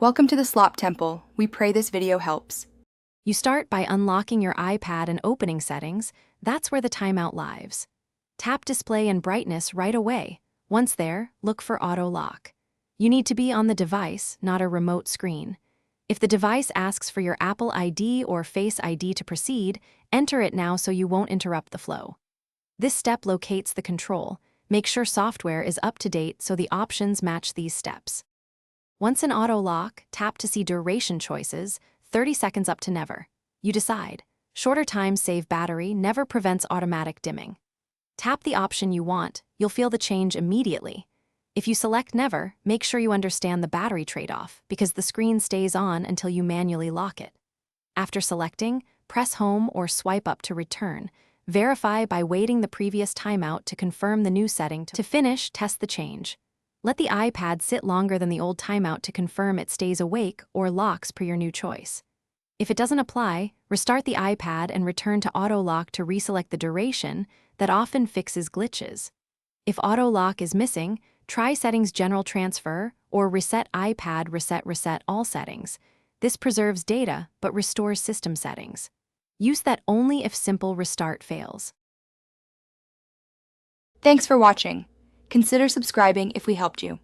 Welcome to the Slop Temple. We pray this video helps. You start by unlocking your iPad and opening settings. That's where the timeout lives. Tap display and brightness right away. Once there, look for auto lock. You need to be on the device, not a remote screen. If the device asks for your Apple ID or Face ID to proceed, enter it now so you won't interrupt the flow. This step locates the control. Make sure software is up to date so the options match these steps. Once in auto lock, tap to see duration choices, 30 seconds up to never. You decide. Shorter times save battery, never prevents automatic dimming. Tap the option you want, you'll feel the change immediately. If you select never, make sure you understand the battery trade-off because the screen stays on until you manually lock it. After selecting, press home or swipe up to return. Verify by waiting the previous timeout to confirm the new setting. To finish, test the change. Let the iPad sit longer than the old timeout to confirm it stays awake or locks per your new choice. If it doesn't apply, restart the iPad and return to auto lock to reselect the duration. That often fixes glitches. If auto lock is missing, try settings general transfer or reset iPad reset all settings. This preserves data but restores system settings. Use that only if simple restart fails. Thanks for watching. Consider subscribing if we helped you.